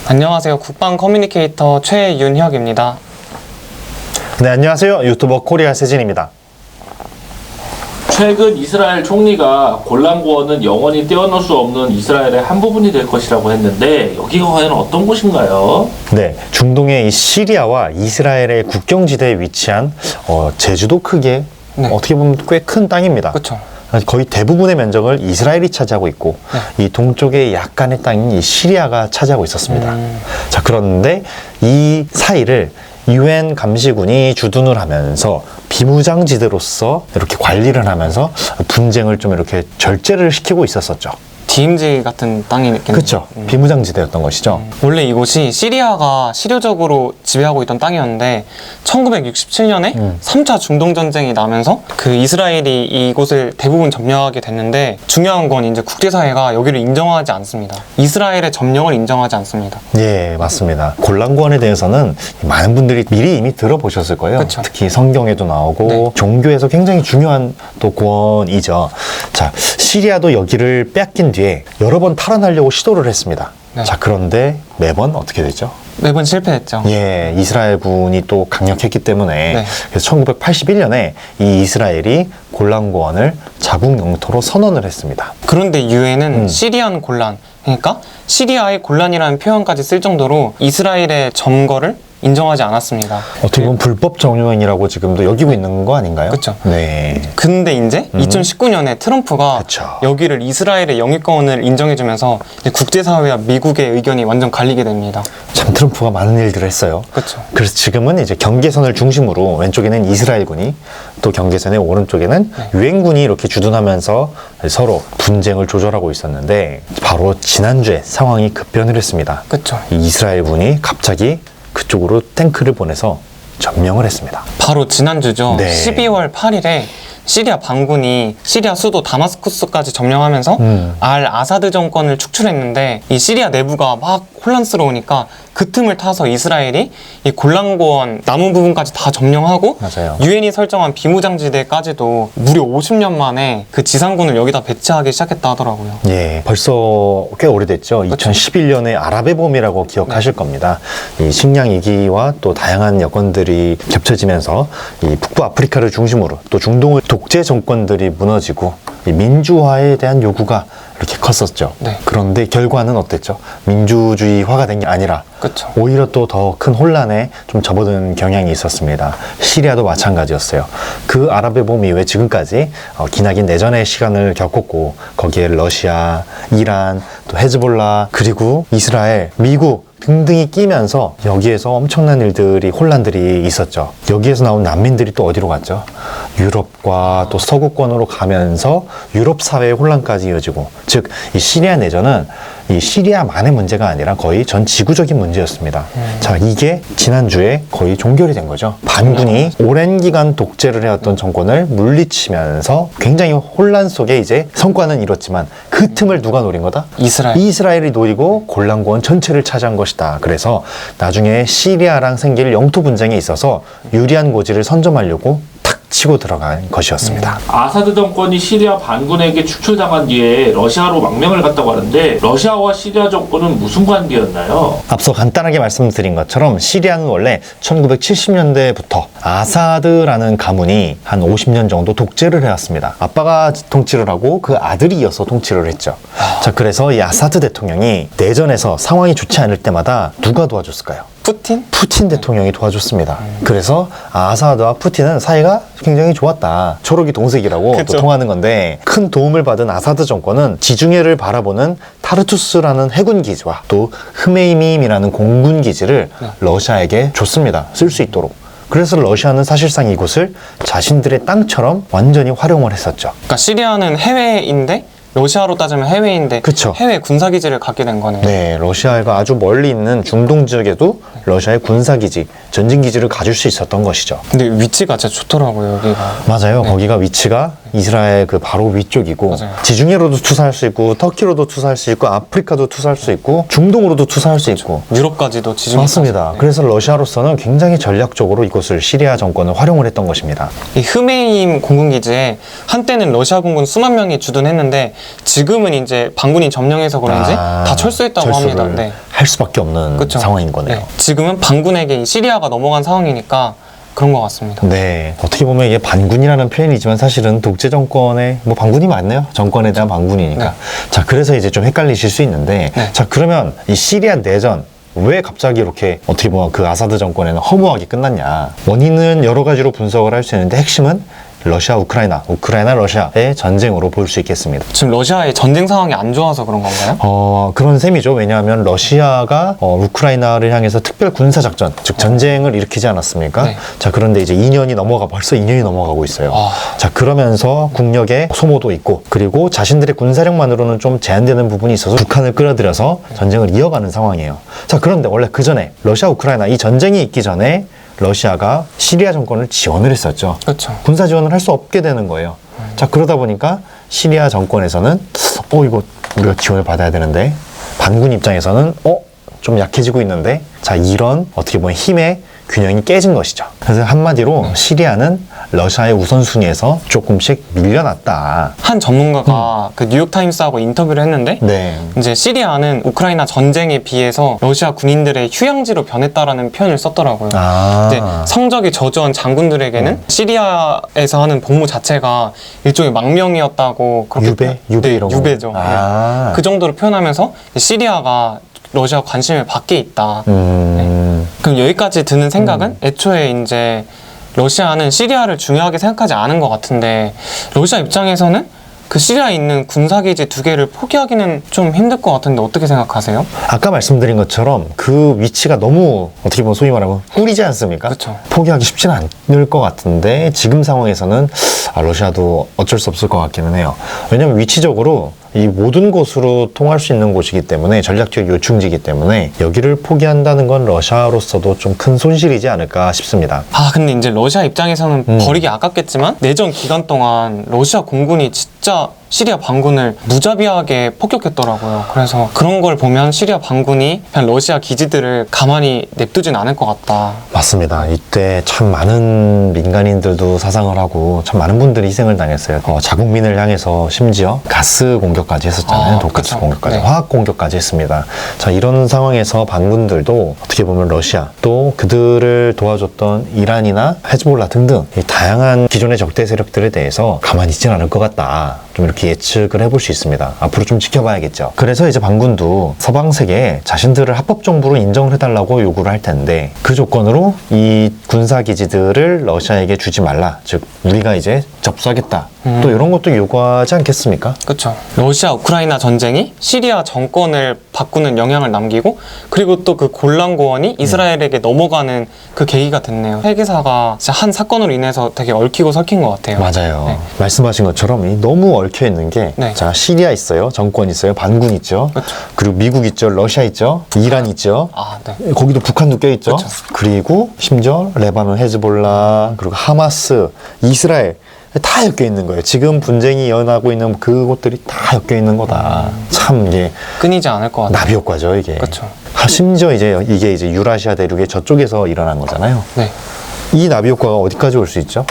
안녕하세요. 국방 커뮤니케이터 최윤혁입니다. 네, 안녕하세요. 유튜버 코리아 세진입니다. 최근 이스라엘 총리가 골란고원은 영원히 떼어놓을 수 없는 이스라엘의 한 부분이 될 것이라고 했는데 여기가 과연 어떤 곳인가요? 네, 중동의 이 시리아와 이스라엘의 국경지대에 위치한 제주도 크기의 어떻게 보면 꽤 큰 땅입니다. 그렇죠. 거의 대부분의 면적을 이스라엘이 차지하고 있고 이 동쪽의 약간의 땅인 이 시리아가 차지하고 있었습니다. 자, 그런데 이 사이를 UN 감시군이 주둔을 하면서 비무장지대로서 이렇게 관리를 하면서 분쟁을 좀 이렇게 절제를 시키고 있었었죠. DMZ 같은 땅이겠네요. 그렇죠. 비무장지대였던 것이죠. 원래 이곳이 시리아가 실효적으로 지배하고 있던 땅이었는데 1967년에 3차 중동전쟁이 나면서 그 이스라엘이 이곳을 대부분 점령하게 됐는데 중요한 건 이제 국제사회가 여기를 인정하지 않습니다. 이스라엘의 점령을 인정하지 않습니다. 예, 맞습니다. 골란고원에 대해서는 많은 분들이 미리 이미 들어보셨을 거예요. 그쵸. 특히 성경에도 나오고 종교에서 굉장히 중요한 또 고원이죠. 자, 시리아도 여기를 빼앗긴 뒤에 여러 번 탈환하려고 시도를 했습니다. 자, 그런데 매번 어떻게 됐죠? 매번 실패했죠. 예, 이스라엘군이 또 강력했기 때문에 그래서 1981년에 이 이스라엘이 골란고원을 자국 영토로 선언을 했습니다. 그런데 유엔은 시리안 골란, 그러니까 시리아의 골란이라는 표현까지 쓸 정도로 이스라엘의 점거를 인정하지 않았습니다. 어떻게 보면 불법 정유행이라고 지금도 여기고 있는 거 아닌가요? 그렇죠. 네. 근데 이제 2019년에 트럼프가 그쵸. 여기를 이스라엘의 영유권을 인정해주면서 이제 국제사회와 미국의 의견이 완전 갈리게 됩니다. 참 트럼프가 많은 일들을 했어요. 그렇죠. 그래서 지금은 이제 경계선을 중심으로 왼쪽에는 이스라엘군이 또 경계선의 오른쪽에는 유엔군이 이렇게 주둔하면서 서로 분쟁을 조절하고 있었는데 바로 지난주에 상황이 급변을 했습니다. 그렇죠. 이 이스라엘군이 갑자기 그쪽으로 탱크를 보내서 점령을 했습니다. 바로 지난주죠. 네. 12월 8일에 시리아 반군이 시리아 수도 다마스쿠스까지 점령하면서 알 아사드 정권을 축출했는데 이 시리아 내부가 막 혼란스러우니까 그 틈을 타서 이스라엘이 이 골란고원 남은 부분까지 다 점령하고 맞아요. 유엔이 설정한 비무장지대까지도 무려 50년 만에 그 지상군을 여기다 배치하기 시작했다 하더라고요. 예, 벌써 꽤 오래됐죠. 2011년에 아랍의 봄이라고 기억하실 겁니다. 이 식량 위기와 또 다양한 여건들이 겹쳐지면서 이 북부 아프리카를 중심으로 또 중동의 독재 정권들이 무너지고 이 민주화에 대한 요구가 이렇게 컸었죠. 그런데 결과는 어땠죠? 민주주의화가 된 게 아니라 그쵸. 오히려 또 더 큰 혼란에 좀 접어든 경향이 있었습니다. 시리아도 마찬가지였어요. 그 아랍의 봄 이후에 지금까지 기나긴 내전의 시간을 겪었고 거기에 러시아, 이란, 또 헤즈볼라, 그리고 이스라엘, 미국 등등이 끼면서 여기에서 엄청난 일들이 혼란들이 있었죠. 여기에서 나온 난민들이 또 어디로 갔죠? 유럽과 또 서구권으로 가면서 유럽 사회의 혼란까지 이어지고, 즉 이 시리아 내전은 이 시리아만의 문제가 아니라 거의 전 지구적인 문제였습니다. 자, 이게 지난주에 거의 종결이 된 거죠. 반군이 오랜 기간 독재를 해왔던 정권을 물리치면서 굉장히 혼란 속에 이제 성과는 이뤘지만 그 틈을 누가 노린 거다? 이스라엘이 노리고 골란고원 전체를 차지한 것이다. 그래서 나중에 시리아랑 생길 영토 분쟁에 있어서 유리한 고지를 선점하려고 치고 들어간 것이었습니다. 아사드 정권이 시리아 반군에게 축출당한 뒤에 러시아로 망명을 갔다고 하는데 러시아와 시리아 정권은 무슨 관계였나요? 앞서 간단하게 말씀드린 것처럼 시리아는 원래 1970년대부터 아사드라는 가문이 한 50년 정도 독재를 해왔습니다. 아빠가 통치를 하고 그 아들이 이어서 통치를 했죠. 자, 그래서 이 아사드 대통령이 내전에서 상황이 좋지 않을 때마다 누가 도와줬을까요? 푸틴 대통령이 도와줬습니다. 그래서 아사드와 푸틴은 사이가 굉장히 좋았다. 초록이 동색이라고 또 통하는 건데, 큰 도움을 받은 아사드 정권은 지중해를 바라보는 타르투스라는 해군 기지와 또 흐메이밈이라는 공군 기지를 러시아에게 줬습니다. 쓸 수 있도록. 그래서 러시아는 사실상 이곳을 자신들의 땅처럼 완전히 활용을 했었죠. 그러니까 시리아는 해외인데 러시아로 따지면 해외인데 그쵸. 해외 군사기지를 갖게 된 거네요. 네, 러시아가 아주 멀리 있는 중동 지역에도 러시아의 군사기지, 전진기지를 가질 수 있었던 것이죠. 근데 위치가 진짜 좋더라고요, 여기가. 맞아요. 거기가 위치가 이스라엘 그 바로 위쪽이고, 지중해로도 투사할 수 있고, 터키로도 투사할 수 있고, 아프리카도 투사할 수 있고, 중동으로도 투사할 수 있고, 유럽까지도 지중해. 맞습니다. 그래서 러시아로서는 굉장히 전략적으로 이곳을 시리아 정권을 활용을 했던 것입니다. 이 흐메임 공군기지에 한때는 러시아 공군 수만 명이 주둔했는데 지금은 이제 반군이 점령해서 그런지 다 철수했다고 합니다. 네. 할 수밖에 없는 그쵸. 상황인 거네요. 네. 지금은 반군에게 이 시리아가 넘어간 상황이니까 그런 것 같습니다. 네. 어떻게 보면 이게 반군이라는 표현이지만 사실은 독재 정권의 뭐 반군이 맞네요. 정권에 대한 반군이니까. 네. 자, 그래서 이제 좀 헷갈리실 수 있는데 네. 자, 그러면 이 시리아 내전 왜 갑자기 이렇게 어떻게 보면 그 아사드 정권에는 허무하게 끝났냐. 원인은 여러 가지로 분석을 할 수 있는데 핵심은 러시아, 우크라이나, 우크라이나, 러시아의 전쟁으로 볼 수 있겠습니다. 지금 러시아의 전쟁 상황이 안 좋아서 그런 건가요? 그런 셈이죠. 왜냐하면 러시아가 우크라이나를 향해서 특별 군사작전, 즉 전쟁을 일으키지 않았습니까? 네. 자, 그런데 이제 벌써 2년이 넘어가고 있어요. 아. 자, 그러면서 국력의 소모도 있고, 그리고 자신들의 군사력만으로는 좀 제한되는 부분이 있어서 북한을 끌어들여서 전쟁을 이어가는 상황이에요. 자, 그런데 원래 그 전에 러시아, 우크라이나 이 전쟁이 있기 전에 러시아가 시리아 정권을 지원을 했었죠. 그렇죠. 군사 지원을 할 수 없게 되는 거예요. 자, 그러다 보니까 시리아 정권에서는 이거 우리가 지원을 받아야 되는데, 반군 입장에서는 좀 약해지고 있는데, 자, 이런 어떻게 보면 힘의 균형이 깨진 것이죠. 그래서 한마디로 시리아는 러시아의 우선순위에서 조금씩 밀려났다. 한 전문가가 그 뉴욕타임스하고 인터뷰를 했는데 네. 이제 시리아는 우크라이나 전쟁에 비해서 러시아 군인들의 휴양지로 변했다라는 표현을 썼더라고요. 이제 성적이 저조한 장군들에게는 시리아에서 하는 복무 자체가 일종의 망명이었다고 그렇게 유배 이런 거. 유배죠. 네. 그 정도로 표현하면서 시리아가 러시아 관심을 받게 있다. 그럼 여기까지 드는 생각은 애초에 이제 러시아는 시리아를 중요하게 생각하지 않은 것 같은데 러시아 입장에서는 그 시리아에 있는 군사기지 2개를 포기하기는 좀 힘들 것 같은데 어떻게 생각하세요? 아까 말씀드린 것처럼 그 위치가 너무 어떻게 보면 소위 말하면 꿀이지 않습니까? 그쵸. 포기하기 쉽지는 않을 것 같은데 지금 상황에서는 러시아도 어쩔 수 없을 것 같기는 해요. 왜냐하면 위치적으로 이 모든 곳으로 통할 수 있는 곳이기 때문에 전략적 요충지이기 때문에 여기를 포기한다는 건 러시아로서도 좀 큰 손실이지 않을까 싶습니다. 근데 이제 러시아 입장에서는 버리기 아깝겠지만 내전 기간 동안 러시아 공군이 진짜 시리아 반군을 무자비하게 폭격했더라고요. 그래서 그런 걸 보면 시리아 반군이 그냥 러시아 기지들을 가만히 냅두진 않을 것 같다. 맞습니다. 이때 참 많은 민간인들도 사상을 하고 참 많은 분들이 희생을 당했어요. 자국민을 향해서 심지어 가스 공격까지 했었잖아요. 독가스 그쵸. 공격까지, 네. 화학 공격까지 했습니다. 자, 이런 상황에서 반군들도 어떻게 보면 러시아 또 그들을 도와줬던 이란이나 헤즈볼라 등등 이 다양한 기존의 적대 세력들에 대해서 가만히 있지는 않을 것 같다. 좀 이렇게 예측을 해볼 수 있습니다. 앞으로 좀 지켜봐야겠죠. 그래서 이제 반군도 서방 세계에 자신들을 합법 정부로 인정을 해달라고 요구를 할 텐데 그 조건으로 이 군사 기지들을 러시아에게 주지 말라. 즉 우리가 이제 접수하겠다. 또 이런 것도 요구하지 않겠습니까? 그렇죠. 러시아 우크라이나 전쟁이 시리아 정권을 바꾸는 영향을 남기고 그리고 또 그 골란 고원이 이스라엘에게 넘어가는 그 계기가 됐네요. 세계사가 진짜 한 사건으로 인해서 되게 얽히고 설킨 것 같아요. 맞아요. 네. 말씀하신 것처럼 이 너무 얽혀 있는 게 네. 자, 시리아 있어요. 정권 있어요. 반군 있죠. 그렇죠. 그리고 미국 있죠. 러시아 있죠. 이란 있죠. 네. 거기도 북한도 껴있죠. 그쵸. 그리고 심지어 레바논 헤즈볼라 그리고 하마스, 이스라엘 다 엮여 있는 거예요. 지금 분쟁이 일어나고 있는 그곳들이 다 엮여 있는 거다. 참 이게 끊이지 않을 것 같아요. 나비 효과죠, 이게. 그렇죠. 심지어 이게 이제 유라시아 대륙의 저쪽에서 일어난 거잖아요. 네. 이 나비 효과가 어디까지 올 수 있죠?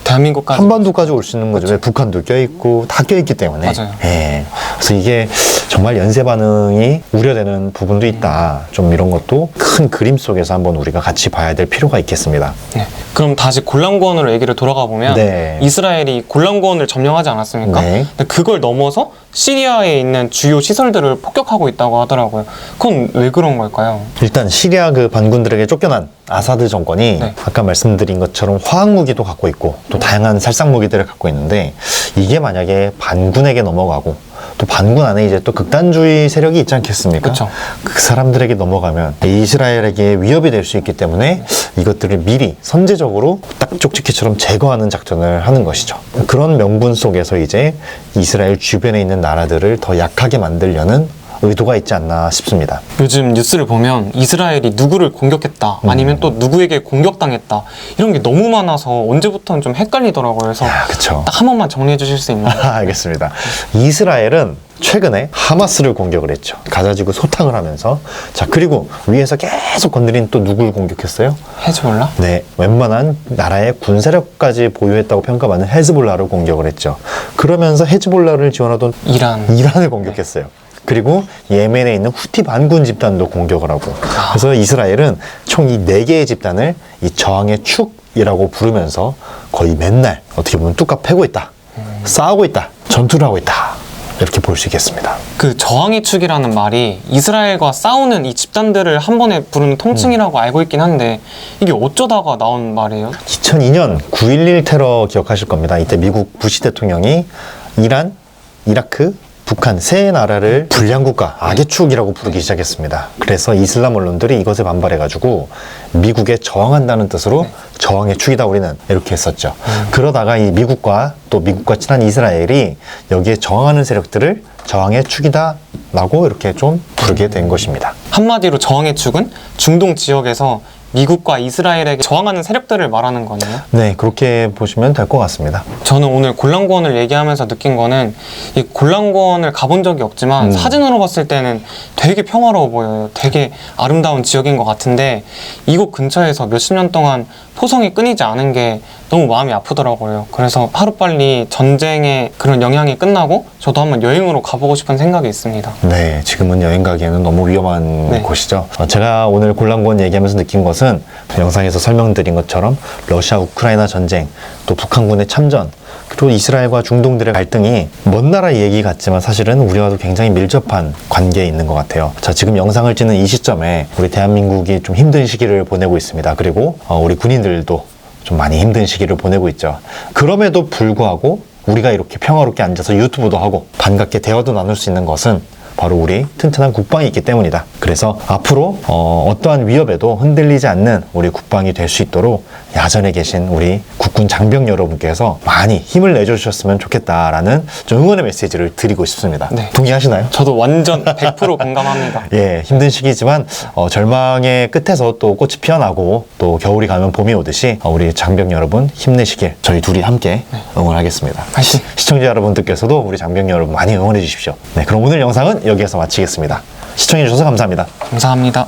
대한민국까지. 한반도까지 올 수 있는 거죠. 왜 북한도 껴있고 다 껴있기 때문에. 맞아요. 예. 그래서 이게 정말 연쇄 반응이 우려되는 부분도 있다. 좀 이런 것도 큰 그림 속에서 한번 우리가 같이 봐야 될 필요가 있겠습니다. 네. 그럼 다시 골란고원으로 얘기를 돌아가 보면 네. 이스라엘이 골란고원을 점령하지 않았습니까? 네. 근데 그걸 넘어서 시리아에 있는 주요 시설들을 폭격하고 있다고 하더라고요. 그건 왜 그런 걸까요? 일단 시리아 그 반군들에게 쫓겨난 아사드 정권이 네. 아까 말씀드린 것처럼 화학 무기도 갖고 있고 또 다양한 살상 무기들을 갖고 있는데 이게 만약에 반군에게 넘어가고 또 반군 안에 이제 또 극단주의 세력이 있지 않겠습니까? 그쵸. 그 사람들에게 넘어가면 이스라엘에게 위협이 될 수 있기 때문에 이것들을 미리 선제적으로 딱 쪽지기처럼 제거하는 작전을 하는 것이죠. 그런 명분 속에서 이제 이스라엘 주변에 있는 나라들을 더 약하게 만들려는 의도가 있지 않나 싶습니다. 요즘 뉴스를 보면 이스라엘이 누구를 공격했다 아니면 또 누구에게 공격당했다 이런 게 너무 많아서 언제부터는 좀 헷갈리더라고요. 그래서 그렇죠. 딱 한 번만 정리해 주실 수 있나요? 알겠습니다. 이스라엘은 최근에 하마스를 공격을 했죠. 가자지구 소탕을 하면서. 자, 그리고 위에서 계속 건드린 또 누굴 공격했어요? 헤즈볼라? 네, 웬만한 나라의 군사력까지 보유했다고 평가받는 헤즈볼라를 공격을 했죠. 그러면서 헤즈볼라를 지원하던 이란. 이란을 공격했어요. 그리고 예멘에 있는 후티 반군 집단도 공격을 하고, 그래서 이스라엘은 총 이 4개의 집단을 이 저항의 축이라고 부르면서 거의 맨날 어떻게 보면 뚝갑 패고 있다, 싸우고 있다, 전투를 하고 있다, 이렇게 볼 수 있겠습니다. 그 저항의 축이라는 말이 이스라엘과 싸우는 이 집단들을 한 번에 부르는 통칭이라고 알고 있긴 한데 이게 어쩌다가 나온 말이에요? 2002년 9.11 테러 기억하실 겁니다. 이때 미국 부시 대통령이 이란, 이라크, 북한 세 나라를 불량국가, 악의 축이라고 부르기 시작했습니다. 그래서 이슬람 언론들이 이것에 반발해가지고 미국에 저항한다는 뜻으로 저항의 축이다 우리는, 이렇게 했었죠. 그러다가 이 미국과 또 미국과 친한 이스라엘이 여기에 저항하는 세력들을 저항의 축이다 라고 이렇게 좀 부르게 된 것입니다. 한마디로 저항의 축은 중동 지역에서 미국과 이스라엘에게 저항하는 세력들을 말하는 거네요. 네, 그렇게 보시면 될 것 같습니다. 저는 오늘 골란고원을 얘기하면서 느낀 거는 이 골란고원을 가본 적이 없지만 사진으로 봤을 때는 되게 평화로워 보여요. 되게 아름다운 지역인 것 같은데 이곳 근처에서 몇십 년 동안 포성이 끊이지 않은 게 너무 마음이 아프더라고요. 그래서 하루빨리 전쟁의 그런 영향이 끝나고 저도 한번 여행으로 가보고 싶은 생각이 있습니다. 네, 지금은 여행 가기에는 너무 위험한 네. 곳이죠. 제가 오늘 골란고원 얘기하면서 느낀 것은 영상에서 설명드린 것처럼 러시아 우크라이나 전쟁, 또 북한군의 참전, 그리고 이스라엘과 중동들의 갈등이 먼 나라 얘기 같지만 사실은 우리와도 굉장히 밀접한 관계에 있는 것 같아요. 자, 지금 영상을 찍는 이 시점에 우리 대한민국이 좀 힘든 시기를 보내고 있습니다. 그리고 우리 군인들도 좀 많이 힘든 시기를 보내고 있죠. 그럼에도 불구하고 우리가 이렇게 평화롭게 앉아서 유튜브도 하고 반갑게 대화도 나눌 수 있는 것은 바로 우리 튼튼한 국방이 있기 때문이다. 그래서 앞으로 어떠한 위협에도 흔들리지 않는 우리 국방이 될 수 있도록 야전에 계신 우리 국군 장병 여러분께서 많이 힘을 내주셨으면 좋겠다라는 좀 응원의 메시지를 드리고 싶습니다. 네. 동의하시나요? 저도 완전 100% 공감합니다. 예, 힘든 시기지만 절망의 끝에서 또 꽃이 피어나고 또 겨울이 가면 봄이 오듯이 우리 장병 여러분 힘내시길 저희 둘이 함께 응원하겠습니다. 화이팅! 시청자 여러분들께서도 우리 장병 여러분 많이 응원해 주십시오. 네, 그럼 오늘 영상은 여기에서 마치겠습니다. 시청해 주셔서 감사합니다. 감사합니다.